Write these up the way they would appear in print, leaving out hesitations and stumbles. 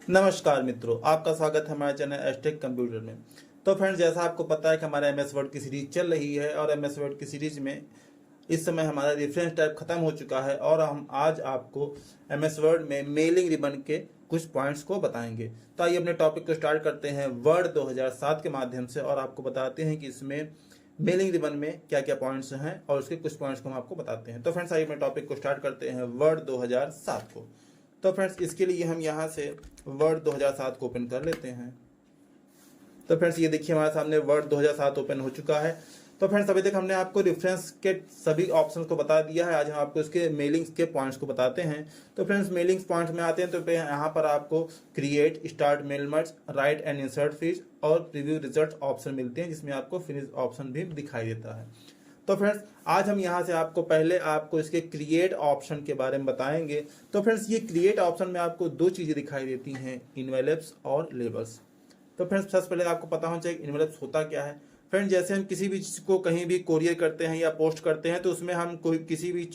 नमस्कार मित्रों, आपका स्वागत है हमारे चैनल एस्टेक कंप्यूटर में। तो फ्रेंड्स, जैसा आपको पता है कि हमारा एमएस वर्ड की सीरीज चल रही है और एमएस वर्ड की सीरीज में इस समय हमारा रेफरेंस टाइप खत्म हो चुका है और हम आज आपको एमएस वर्ड में मेलिंग रिबन के कुछ पॉइंट्स को बताएंगे। तो आइए अपने टॉपिक को स्टार्ट करते हैं वर्ड 2007 के माध्यम से और आपको बताते हैं कि इसमें मेलिंग रिबन में क्या क्या पॉइंट्स हैं और उसके कुछ पॉइंट्स को हम आपको बताते हैं। तो फ्रेंड्स, आइए अपने टॉपिक को स्टार्ट करते हैं वर्ड 2007 को। तो फ्रेंड्स, इसके लिए हम यहाँ से वर्ड 2007 को ओपन कर लेते हैं। तो फ्रेंड्स, ये देखिए हमारे सामने वर्ड 2007 ओपन हो चुका है। तो फ्रेंड्स, अभी तक हमने आपको रेफरेंस के सभी ऑप्शन को बता दिया है। आज हम आपको इसके मेलिंग्स के पॉइंट्स को बताते हैं। तो फ्रेंड्स, मेलिंग्स पॉइंट्स में आते हैं तो यहाँ पर आपको create, start mail merge, write and insert fields और प्रीव्यू रिजल्ट ऑप्शन मिलते हैं, जिसमें आपको फिनिश ऑप्शन भी दिखाई देता है। तो फ्रेंड्स, आज हम यहाँ से आपको इसके क्रिएट ऑप्शन के बारे में बताएंगे। तो फ्रेंड्स, ये क्रिएट ऑप्शन में आपको दो चीज़ें दिखाई देती हैं, इन्वेलप्स और लेबल्स। तो फ्रेंड्स, सबसे पहले आपको पता होना चाहिए इन्वेलप्स होता क्या है। फ्रेंड्स, जैसे हम किसी भी चीज़ को कहीं भी कोरियर करते हैं या पोस्ट करते हैं तो उसमें हम कोई किसी भी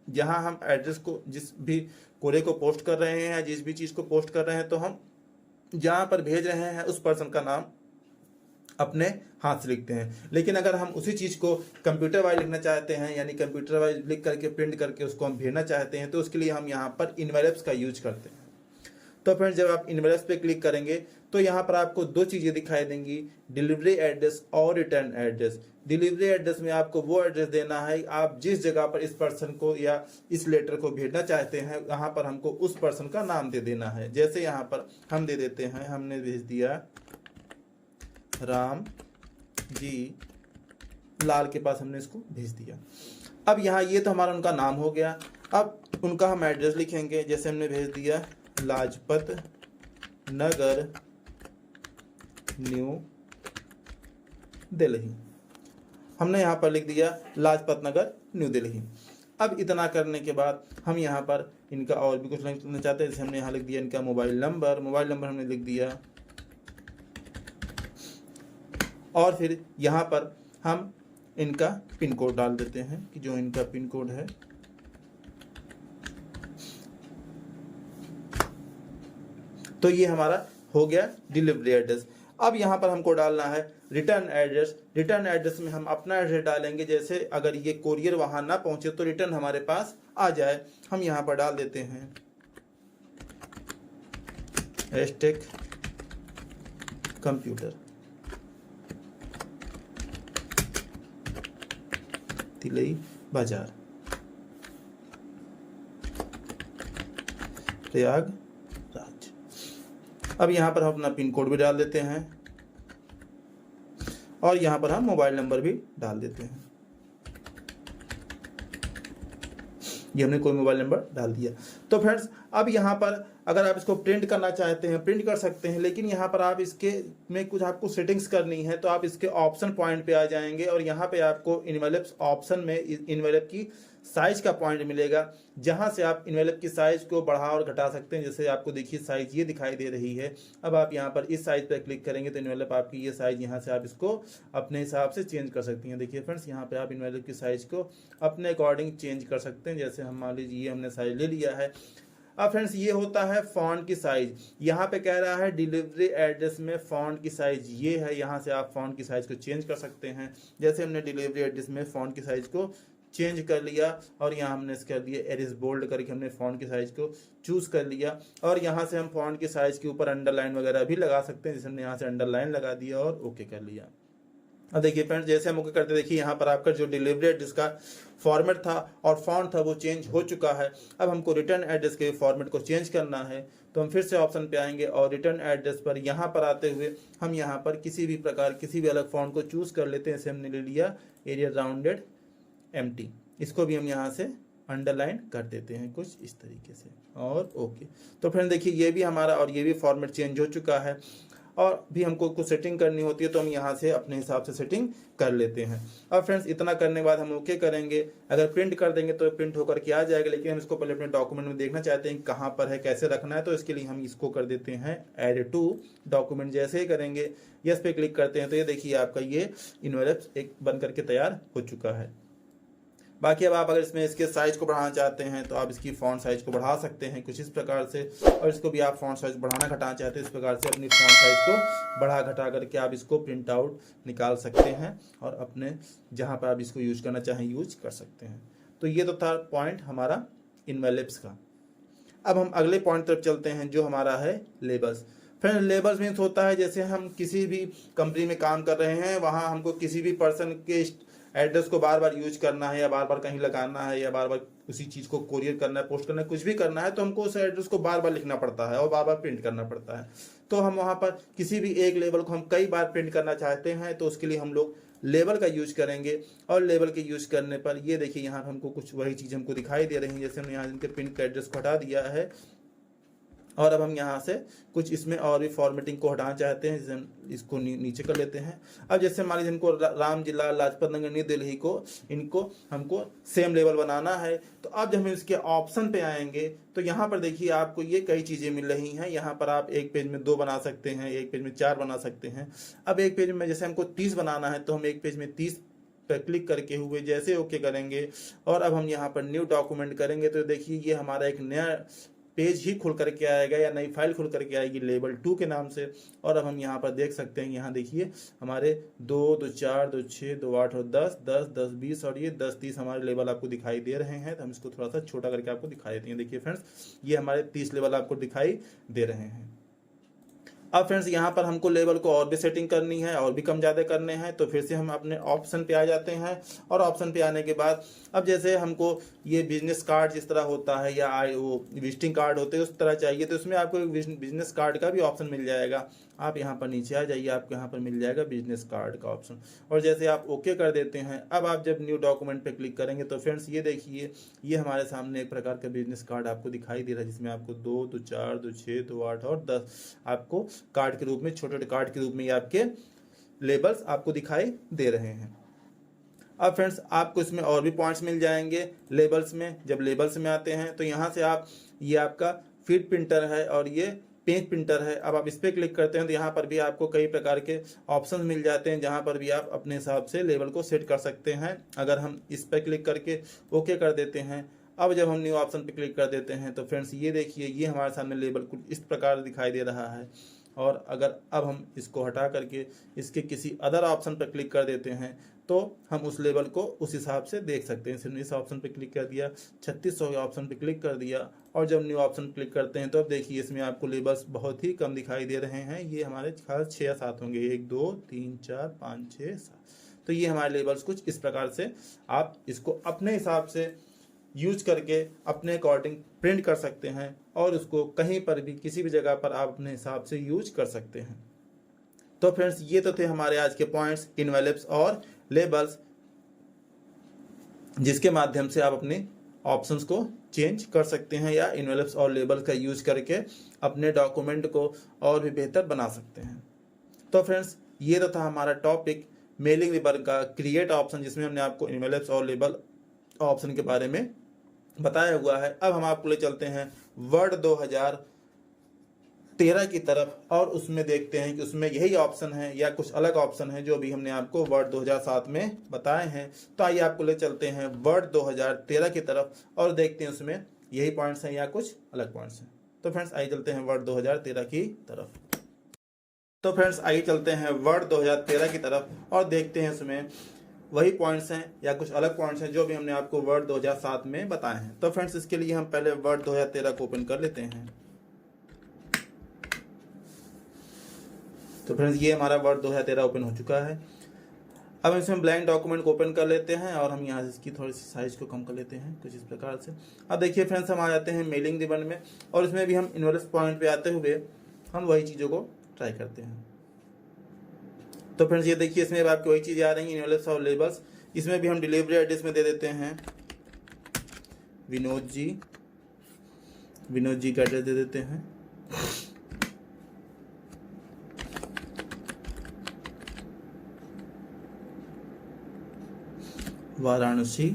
जहाँ हम एड्रेस को, जिस भी कोरियर को पोस्ट कर रहे हैं या जिस भी चीज़ को पोस्ट कर रहे हैं, तो हम जहाँ पर भेज रहे हैं उस पर्सन का नाम अपने हाथ से लिखते हैं। लेकिन अगर हम उसी चीज़ को कंप्यूटर वाइज लिखना चाहते हैं, यानी कंप्यूटर वाइज लिख करके प्रिंट करके उसको हम भेजना चाहते हैं, तो उसके लिए हम यहाँ पर इन्वेलप्स का यूज करते हैं। तो फ्रेंड्स, जब आप इन्वेलप्स पे क्लिक करेंगे तो यहाँ पर आपको दो चीज़ें दिखाई देंगी, डिलीवरी एड्रेस और रिटर्न एड्रेस। डिलीवरी एड्रेस में आपको वो एड्रेस देना है, आप जिस जगह पर इस पर्सन को या इस लेटर को भेजना चाहते हैं यहाँ पर हमको उस पर्सन का नाम दे देना है। जैसे यहाँ पर हम दे देते हैं, हमने भेज दिया राम जी लाल के पास, हमने इसको भेज दिया। अब यहाँ ये तो हमारा उनका नाम हो गया। अब उनका हम एड्रेस लिखेंगे, जैसे हमने भेज दिया लाजपत नगर, न्यू दिल्ली। हमने यहाँ पर लिख दिया लाजपत नगर, न्यू दिल्ली। अब इतना करने के बाद हम यहाँ पर इनका और भी कुछ लिखना चाहते हैं, जैसे हमने यहाँ लिख दिया इनका मोबाइल नंबर हमने लिख दिया और फिर यहाँ पर हम इनका पिन कोड डाल देते हैं कि जो इनका पिन कोड है तो ये हमारा हो गया डिलीवरी एड्रेस। अब यहाँ पर हमको डालना है रिटर्न एड्रेस। रिटर्न एड्रेस में हम अपना एड्रेस डालेंगे, जैसे अगर ये कोरियर वहाँ ना पहुँचे तो रिटर्न हमारे पास आ जाए। हम यहाँ पर डाल देते हैं एस्टेक कंप्यूटर, तिलई बाजार, प्रयागराज। अब यहाँ पर हम अपना पिन कोड भी डाल देते हैं और यहाँ पर हम मोबाइल नंबर भी डाल देते हैं। ये हमने कोई मोबाइल नंबर डाल दिया। तो फ्रेंड्स, अब यहाँ पर अगर आप इसको प्रिंट करना चाहते हैं प्रिंट कर सकते हैं, लेकिन यहाँ पर आप इसके में कुछ आपको सेटिंग्स करनी है। तो आप इसके ऑप्शन पॉइंट पे आ जाएंगे और यहाँ पे आपको इन्वेलप्स ऑप्शन में इन्वेलप की साइज का पॉइंट मिलेगा, जहाँ से आप इन्वेलप की साइज को बढ़ा और घटा सकते हैं। जैसे आपको देखिए साइज ये दिखाई दे रही है। अब आप यहाँ पर इस साइज पर क्लिक करेंगे तो इन्वेलप आपकी ये साइज, यहाँ से आप इसको अपने हिसाब से चेंज कर सकती हैं। देखिए फ्रेंड्स, यहाँ पे आप इन्वेलप की साइज को अपने अकॉर्डिंग चेंज कर सकते हैं। जैसे हम मान लीजिए हमने साइज ले लिया है। अब फ्रेंड्स, ये होता है फॉन्ट की साइज। यहाँ पे कह रहा है डिलीवरी एड्रेस में फॉन्ट की साइज ये है, यहाँ से आप फॉन्ट की साइज को चेंज कर सकते हैं। जैसे हमने डिलीवरी एड्रेस में फॉन्ट की साइज को चेंज कर लिया और यहाँ हमने कर दिया एरिस बोल्ड करके हमने फॉन्ट की साइज को चूज कर लिया और यहाँ से हम फॉन्ट की साइज के ऊपर अंडरलाइन वगैरह भी लगा सकते हैं। जैसे हमने यहाँ से अंडरलाइन लगा दिया और ओके कर लिया। अब देखिए फ्रेंड्स, जैसे हम ओके करते देखिए यहाँ पर आपका जो डिलीवरी एड्रेस का फॉर्मेट था और फॉन्ट था वो चेंज हो चुका है। अब हमको रिटर्न एड्रेस के फॉर्मेट को चेंज करना है, तो हम फिर से ऑप्शन पे आएंगे और रिटर्न एड्रेस पर यहाँ पर आते हुए हम यहाँ पर किसी भी प्रकार किसी भी अलग फॉन्ट को चूज कर लेते हैं। जैसे हमने ले लिया एरिया राउंडेड एम्प्टी, इसको भी हम यहाँ से अंडरलाइन कर देते हैं कुछ इस तरीके से और ओके। तो फ्रेंड देखिए, ये भी हमारा और ये भी फॉर्मेट चेंज हो चुका है और भी हमको कुछ सेटिंग करनी होती है तो हम यहाँ से अपने हिसाब से सेटिंग कर लेते हैं। अब फ्रेंड्स, इतना करने के बाद हम ओके करेंगे। अगर प्रिंट कर देंगे तो प्रिंट होकर के आ जाएगा, लेकिन हम इसको पहले अपने डॉक्यूमेंट में देखना चाहते हैं कहाँ पर है, कैसे रखना है। तो इसके लिए हम इसको कर देते हैं ऐड टू डॉक्यूमेंट। जैसे ही करेंगे यस पे क्लिक करते हैं तो ये देखिए आपका ये इन्वेलप एक बन करके तैयार हो चुका है। बाकी अब आप अगर इसमें इसके साइज़ को बढ़ाना चाहते हैं तो आप इसकी फ़ॉन्ट साइज़ को बढ़ा सकते हैं कुछ इस प्रकार से, और इसको भी आप फ़ॉन्ट साइज़ बढ़ाना घटाना चाहते हैं इस प्रकार से अपनी फ़ॉन्ट साइज़ को बढ़ा घटा करके आप इसको प्रिंट आउट निकाल सकते हैं और अपने जहाँ पर आप इसको यूज करना चाहें यूज कर सकते हैं। तो ये तो था पॉइंट हमारा इनवेलप्स का। अब हम अगले पॉइंट तरफ चलते हैं जो हमारा है लेबल्स। फ्रेंड्स, लेबल्स मीन्स होता है जैसे हम किसी भी कंपनी में काम कर रहे हैं, वहाँ हमको किसी भी पर्सन के एड्रेस को बार बार यूज करना है या बार बार कहीं लगाना है या बार बार उसी चीज़ को कोरियर करना है, पोस्ट करना है, कुछ भी करना है तो हमको उस एड्रेस को बार बार लिखना पड़ता है और बार बार प्रिंट करना पड़ता है। तो हम वहाँ पर किसी भी एक लेबल को हम कई बार प्रिंट करना चाहते हैं तो उसके लिए हम लोग लेबल का यूज करेंगे। और लेबल के यूज करने पर ये देखिए यहाँ हमको कुछ वही चीज़ हमको दिखाई दे रही है, जैसे हमने यहाँ इनके प्रिंट का एड्रेस को हटा दिया है और अब हम यहाँ से कुछ इसमें और भी फॉर्मेटिंग को हटाना चाहते हैं, जैसे हम इसको नीचे कर लेते हैं। अब जैसे मान लीजिए इनको राम जिला लाजपत नगर न्यू दिल्ली को इनको हमको सेम लेवल बनाना है, तो अब जब हम इसके ऑप्शन पे आएंगे तो यहाँ पर देखिए आपको ये कई चीज़ें मिल रही हैं। यहाँ पर आप एक पेज में 2 बना सकते हैं, एक पेज में 4 बना सकते हैं। अब एक पेज में जैसे हमको 30 बनाना है तो हम एक पेज में 30 पर क्लिक करके हुए जैसे ओके करेंगे और अब हम यहाँ पर न्यू डॉक्यूमेंट करेंगे तो देखिए ये हमारा एक नया पेज ही खुल करके आएगा या नई फाइल खुल करके आएगी लेबल 2 के नाम से। और अब हम यहाँ पर देख सकते हैं, यहाँ देखिए हमारे 2, 2, 4, 2, 6, 2, 8 और 10, 10, 10, 20 और ये 10, 30 हमारे लेवल आपको दिखाई दे रहे हैं। तो हम इसको थोड़ा सा छोटा करके आपको दिखाई देते हैं। देखिए फ्रेंड्स, ये हमारे 30 लेवल आपको दिखाई दे रहे हैं। अब फ्रेंड्स यहाँ पर हमको लेवल को और भी सेटिंग करनी है और भी कम ज़्यादा करने हैं, तो फिर से हम अपने ऑप्शन पे आ जाते हैं। और ऑप्शन पे आने के बाद अब जैसे हमको ये बिजनेस कार्ड जिस तरह होता है या वो विजिटिंग कार्ड होते हैं उस तरह चाहिए, तो इसमें आपको एक बिजनेस कार्ड का भी ऑप्शन मिल जाएगा। आप यहाँ पर नीचे आ जाइए, आपको यहाँ पर मिल जाएगा बिजनेस कार्ड का ऑप्शन, और जैसे आप ओके कर देते हैं, अब आप जब न्यू डॉक्यूमेंट पे क्लिक करेंगे तो फ्रेंड्स ये देखिए ये हमारे सामने एक प्रकार का बिजनेस कार्ड आपको दिखाई दे रहा है, जिसमें आपको 2, 2, 4, 2, 6, 2, 8 और 10 आपको कार्ड के रूप में, छोटे छोटे कार्ड के रूप में ये आपके लेबल्स आपको दिखाई दे रहे हैं। अब फ्रेंड्स आपको इसमें और भी पॉइंट्स मिल जाएंगे लेबल्स में। जब लेबल्स में आते हैं तो यहाँ से आप ये आपका फीड प्रिंटर है और ये पेज प्रिंटर है। अब आप इस पर क्लिक करते हैं तो यहाँ पर भी आपको कई प्रकार के ऑप्शन मिल जाते हैं, जहाँ पर भी आप अपने हिसाब से लेवल को सेट कर सकते हैं। अगर हम इस पर क्लिक करके ओके कर देते हैं, अब जब हम न्यू ऑप्शन पे क्लिक कर देते हैं तो फ्रेंड्स ये देखिए ये हमारे सामने लेवल कुछ इस प्रकार दिखाई दे रहा है। और अगर अब हम इसको हटा करके इसके किसी अदर ऑप्शन पर क्लिक कर देते हैं तो हम उस लेवल को उस हिसाब से देख सकते हैं। सिर्फ इस ऑप्शन पे क्लिक कर दिया, 3600 के ऑप्शन पे क्लिक कर दिया, और जब न्यू ऑप्शन क्लिक करते हैं तो अब देखिए इसमें आपको लेबल्स बहुत ही कम दिखाई दे रहे हैं। ये हमारे खास 6 या 7 होंगे, 1, 2, 3, 4, 5, 6, 7। तो ये हमारे लेबल्स कुछ इस प्रकार से आप इसको अपने हिसाब से यूज करके अपने अकॉर्डिंग प्रिंट कर सकते हैं और उसको कहीं पर भी किसी भी जगह पर आप अपने हिसाब से यूज कर सकते हैं। तो फ्रेंड्स ये तो थे हमारे आज के पॉइंट्स, इनवेलप्स और लेबल्स, जिसके माध्यम से आप अपने ऑप्शंस को चेंज कर सकते हैं या इनवेलप्स और लेबल्स का यूज करके अपने डॉक्यूमेंट को और भी बेहतर बना सकते हैं। तो फ्रेंड्स ये तो था हमारा टॉपिक मेलिंग रिबन का क्रिएट ऑप्शन, जिसमें हमने आपको इनवेलप्स और लेबल ऑप्शन के बारे में बताया हुआ है। अब हम आपको ले चलते हैं वर्ड 2013 की तरफ और उसमें देखते हैं कि उसमें यही ऑप्शन है या कुछ अलग ऑप्शन है जो भी हमने आपको वर्ड 2007 में बताए हैं। तो आइए आपको ले चलते हैं वर्ड 2013 की तरफ और देखते हैं उसमें यही पॉइंट्स हैं या कुछ अलग पॉइंट्स हैं। तो फ्रेंड्स आइए चलते हैं वर्ड 2013 की तरफ। तो फ्रेंड्स आइए चलते हैं वर्ड 2013 की तरफ और देखते हैं उसमें वही पॉइंट्स हैं या कुछ अलग पॉइंट्स हैं जो भी हमने आपको वर्ड 2007 में बताए हैं। तो फ्रेंड्स इसके लिए हम पहले वर्ड 2013 को ओपन कर लेते हैं। तो फ्रेंड्स ये हमारा वर्ड 2013 ओपन हो चुका है। अब इसमें ब्लैंक डॉक्यूमेंट को ओपन कर लेते हैं और हम यहाँ से इसकी थोड़ी सी साइज को कम कर लेते हैं कुछ इस प्रकार से। अब देखिए फ्रेंड्स हम आ जाते हैं मेलिंग रिबन में और इसमें भी हम इनवेलप्स पॉइंट पे आते हुए हम वही चीज़ों को ट्राई करते हैं। तो फ्रेंड्स ये देखिए इसमें आपकी वही चीज़ें आ रही हैं, इनवेलप्स और लेबल्स। इसमें भी हम डिलीवरी एड्रेस में दे देते हैं विनोद जी का एड्रेस दे देते हैं। वाराणसी,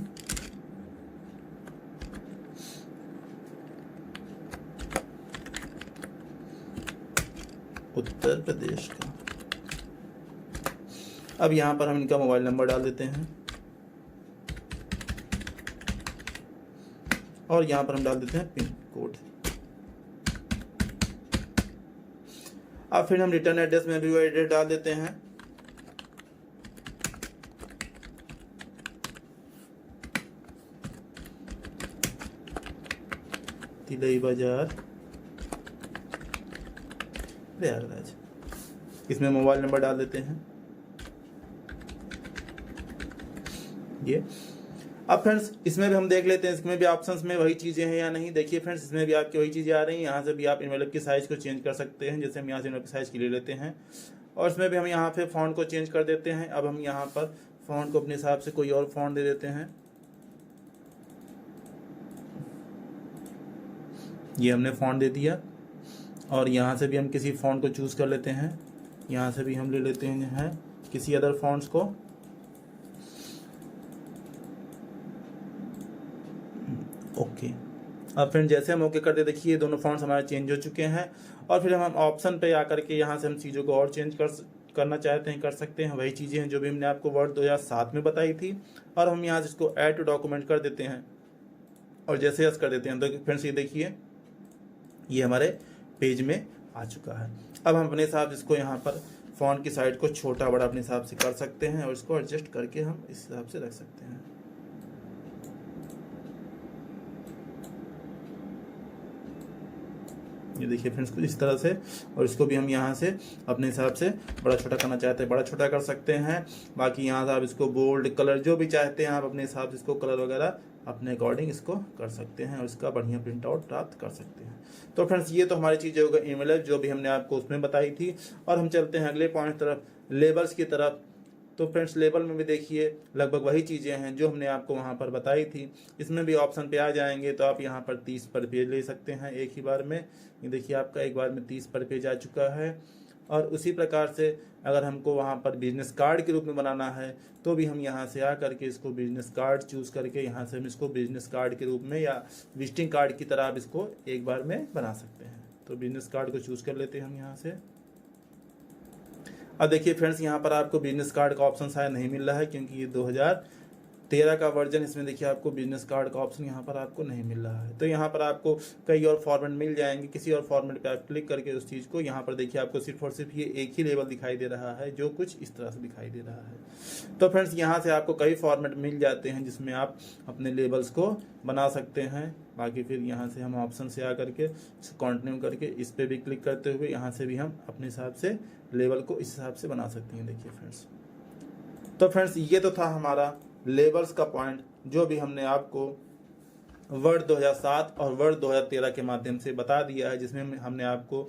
उत्तर प्रदेश का। अब यहाँ पर हम इनका मोबाइल नंबर डाल देते हैं। और यहाँ पर हम डाल देते हैं पिन कोड। अब फिर हम रिटर्न एड्रेस में भी वो एड्रेस डाल देते हैं। तिलई बाजार प्रयागराज। इसमें मोबाइल नंबर डाल देते हैं ये। अब फ्रेंड्स इसमें भी हम देख लेते हैं, इसमें भी ऑप्शंस में वही चीज़ें हैं या नहीं। देखिए फ्रेंड्स, इसमें भी आपकी वही चीज़ें आ रही हैं। यहाँ से भी आप इन्वेलप की साइज़ को चेंज कर सकते हैं। जैसे हम यहाँ से इन्वेलप की साइज़ की ले लेते हैं और इसमें भी हम यहाँ पे फ़ॉन्ट को चेंज कर देते हैं। अब हम यहाँ पर फ़ॉन्ट को अपने हिसाब से कोई और फ़ॉन्ट दे देते हैं। ये हमने फ़ॉन्ट दे दिया और यहाँ से भी हम किसी फ़ॉन्ट को चूज़ कर लेते हैं। यहाँ से भी हम ले लेते हैं किसी अदर फ़ॉन्ट्स को। ओके, अब फ्रेंड जैसे हम ओके कर दे, देखिए दोनों फ़ॉन्ट्स हमारे चेंज हो चुके हैं। और फिर हम ऑप्शन पे आकर के यहाँ से हम चीज़ों को और चेंज करना चाहते हैं कर सकते हैं। वही चीज़ें हैं जो भी हमने आपको वर्ड 2007 में बताई थी। और हम यहाँ से इसको ऐड टू डॉक्यूमेंट कर देते हैं और जैसे यस कर देते हैं तो फ्रेंड्स ये देखिए ये हमारे पेज में आ चुका है। अब हम अपने हिसाब से इसको यहाँ पर फ़ॉन्ट की साइड को छोटा बड़ा अपने हिसाब से कर सकते हैं और इसको एडजस्ट करके हम इस हिसाब से रख सकते हैं। ये देखिए फ्रेंड्स कुछ इस तरह से। और इसको भी हम यहाँ से अपने हिसाब से बड़ा छोटा करना चाहते हैं बड़ा छोटा कर सकते हैं। बाकी यहाँ से आप इसको बोल्ड कलर जो भी चाहते हैं आप अपने हिसाब से इसको कलर वगैरह अपने अकॉर्डिंग इसको कर सकते हैं और इसका बढ़िया प्रिंट आउट प्राप्त कर सकते हैं। तो फ्रेंड्स ये तो हमारी चीज़ें हो गई ईमेल जो भी हमने आपको उसमें बताई थी। और हम चलते हैं अगले पॉइंट तरफ, लेबल्स की तरफ। तो फ्रेंड्स लेबल में भी देखिए लगभग वही चीज़ें हैं जो हमने आपको वहाँ पर बताई थी। इसमें भी ऑप्शन पे आ जाएंगे तो आप यहाँ पर 30 पर पेज ले सकते हैं एक ही बार में। ये देखिए आपका एक बार में 30 पर पेज आ चुका है। और उसी प्रकार से अगर हमको वहाँ पर बिजनेस कार्ड के रूप में बनाना है तो भी हम यहाँ से आ करके इसको बिजनेस कार्ड चूज़ करके यहाँ से हम इसको बिजनेस कार्ड के रूप में या विजिटिंग कार्ड की तरह आप इसको एक बार में बना सकते हैं। तो बिजनेस कार्ड को चूज़ कर लेते हैं हम यहाँ से। अब देखिए फ्रेंड्स यहाँ पर आपको बिजनेस कार्ड का ऑप्शन शायद नहीं मिल रहा है क्योंकि ये 2013 का वर्जन। इसमें देखिए आपको बिजनेस कार्ड का ऑप्शन यहाँ पर आपको नहीं मिल रहा है। तो यहाँ पर आपको कई और फॉर्मेट मिल जाएंगे। किसी और फॉर्मेट पे आप क्लिक करके उस चीज़ को यहाँ पर देखिए आपको सिर्फ और सिर्फ ये एक ही लेबल दिखाई दे रहा है जो कुछ इस तरह से दिखाई दे रहा है। तो फ्रेंड्स यहाँ से आपको कई फॉर्मेट मिल जाते हैं जिसमें आप अपने लेबल्स को बना सकते हैं। बाकी फिर यहाँ से हम ऑप्शन से आकर के कंटिन्यू करके इस पर भी क्लिक करते हुए यहाँ से भी हम अपने हिसाब से लेबल को इस हिसाब से बना सकते हैं। देखिए फ्रेंड्स, तो फ्रेंड्स ये तो था हमारा लेबल्स का पॉइंट जो भी हमने आपको वर्ड 2007 और वर्ड 2013 के माध्यम से बता दिया है, जिसमें हमने आपको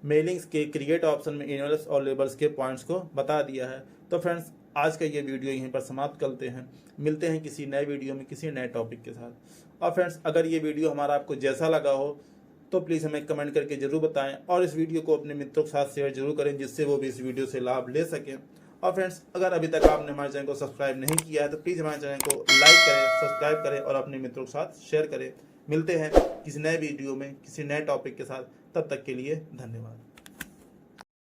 मेलिंग्स के क्रिएट ऑप्शन में इन्वेलप्स और लेबल्स के पॉइंट्स को बता दिया है। तो फ्रेंड्स आज का ये वीडियो यहीं पर समाप्त करते हैं। मिलते हैं किसी नए वीडियो में किसी नए टॉपिक के साथ। और फ्रेंड्स अगर ये वीडियो हमारा आपको जैसा लगा हो तो प्लीज़ हमें कमेंट करके ज़रूर बताएं और इस वीडियो को अपने मित्रों के साथ शेयर जरूर करें जिससे वो भी इस वीडियो से लाभ ले सकें। और फ्रेंड्स अगर अभी तक आपने हमारे चैनल को सब्सक्राइब नहीं किया है तो प्लीज़ हमारे चैनल को लाइक करें, सब्सक्राइब करें और अपने मित्रों के साथ शेयर करें। मिलते हैं किसी नए वीडियो में किसी नए टॉपिक के साथ। तब तक के लिए धन्यवाद।